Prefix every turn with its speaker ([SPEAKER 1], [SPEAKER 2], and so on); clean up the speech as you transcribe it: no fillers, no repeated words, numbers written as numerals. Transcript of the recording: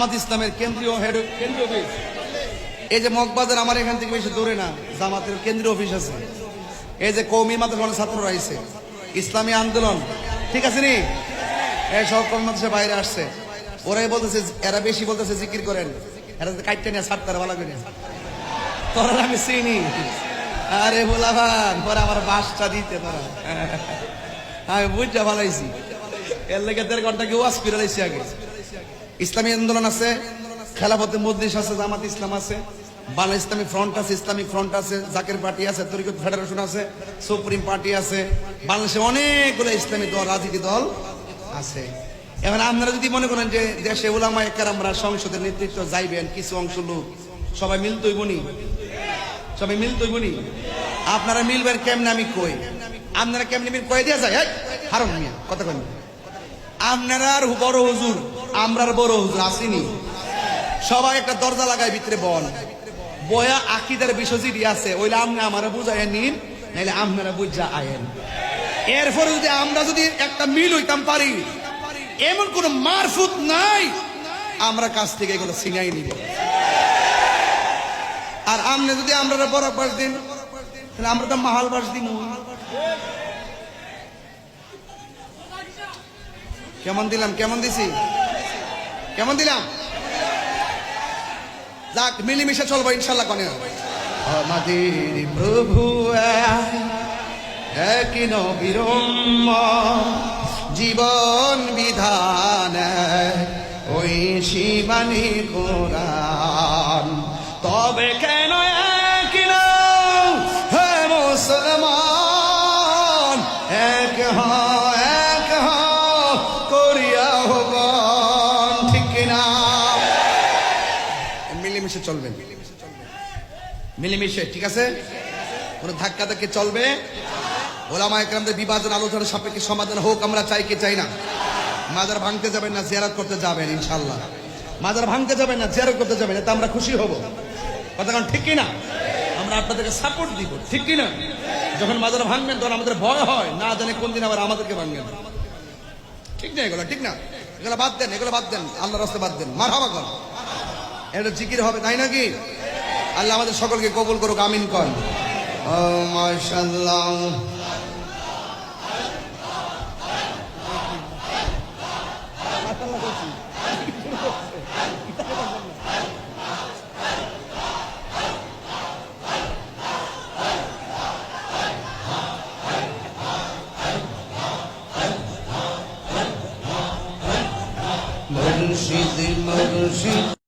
[SPEAKER 1] জামাত ইসলামের কেন্দ্রীয় অফিস। এই যে মগবাজার আমার এখান থেকে বেশি দূরে না, জামাতের কেন্দ্রীয় অফিস আছে। এই যে কওমি মাদ্রাসার ছাত্ররা আইছে, ইসলামী আন্দোলন, ঠিক আছে নি, এই সব কর্মদেশে বাইরে আসছে। ওরাই বলতেছে, এরা বেশি বলতেছে জিকির করেন, এরা কাইটটা নিয়ে ছাড়তে ভালো করে। তোরা আমি চিনি, আরে বলাবান পরে আমার বাসটা দিতে পারা, আমি বুঝা ভালাইছি। এর লেগে 1.5 ঘন্টা কি ওয়াজ করে লাইছি। আগে ইসলামী আন্দোলন আছে, খেলাফতে মজলিস আছে, জামাত ইসলাম আছে, বাংলা ইসলামী ফ্রন্ট আছে, ইসলামিক ফ্রন্ট আছে, জাকের পার্টি আছে, তরিকত ফেডারেশন আছে, সুপ্রিম পার্টি আছে, বাংলাদেশে অনেকগুলো ইসলামী দল, রাজনীতি দল আছে। এখন আপনারা যদি মনে করেন যে দেশে উলামা একরামরা সংসদের নেতৃত্ব যাইবেন, কিছু অংশ লোক সবাই মিলতইবনি, সবাই মিলতইবনি, আপনারা মিলবেন কেমনে আমি কই। আপনারা কেমনে মিল কয়ে দিয়া যায়, হারুন মিয়া কথা কই, আপনারা আর বড় হুজুর, আমরার বড় হুজুর আসিনি, সবাই একটা দরজা লাগায় ভিতরে বল বয়া আকিদার বিষয় যেটি আছে ওইলে আপনি আমারা বুঝাইয়া নিন, নাইলে আপনারা বুঝা আয়েন। এরপরে যদি আমরা যদি একটা মিল হইতাম পারি, এমন কোন মারফুত নাই, আমরা কাছ থেকে এগুলো ছিনাই নিব। আর আপনি যদি আমরা বরাক বাস দিন, তাহলে আমরা তো মাহাল বাস দিব। কেমন দিলাম, কেমন দিছি, কেমন দিলাম? যাক, মিলিমিশে চলবো ইনশাল্লাহ। কনে আমাদের প্রভু এক নবীর জীবন বিধান, ওই শিবানী কোরআন, তবে কেন এক হে মুসলমান, এক করিয়া হবন, ঠিক কিনা? মিলেমিশে চলবেন, মিলেমিশে, ঠিক আছে? কোনো ধাক্কা ধাক্কি চলবে। ওলামা একরামদের বিভাজন আলোচনার সাপেক্ষে সমাধান হোক, আমরা চাই কি চাই না? মাজার ভাঙতে যাবেন না, জিয়ারত করতে যাবেন ইনশাল্লাহ। মাজার ভাঙতে যাবেন না, জিয়ারত করতে যাবেন, এতে আমরা খুশি হব। কথা কারণ ঠিক কিনা? আমরা আপনাদেরকে সাপোর্ট দিব, ঠিক কিনা? যখন মাজার ভাঙবেন তখন আমাদের ভয় হয়, না জানে কোন দিন আবার আমাদেরকে ভাঙবেন, ঠিক না? এগুলো ঠিক না, এগুলো বাদ দেন, এগুলো বাদ দেন, আল্লাহর রাস্তায় বাদ দেন। মারহাবা কর, এটা জিকির হবে, তাই নাকি? আল্লাহ আমাদের সকলকে কবুল করুক, আমিন কর। ও মাশাআল্লাহ। মুর্শিদ মুর্শিদ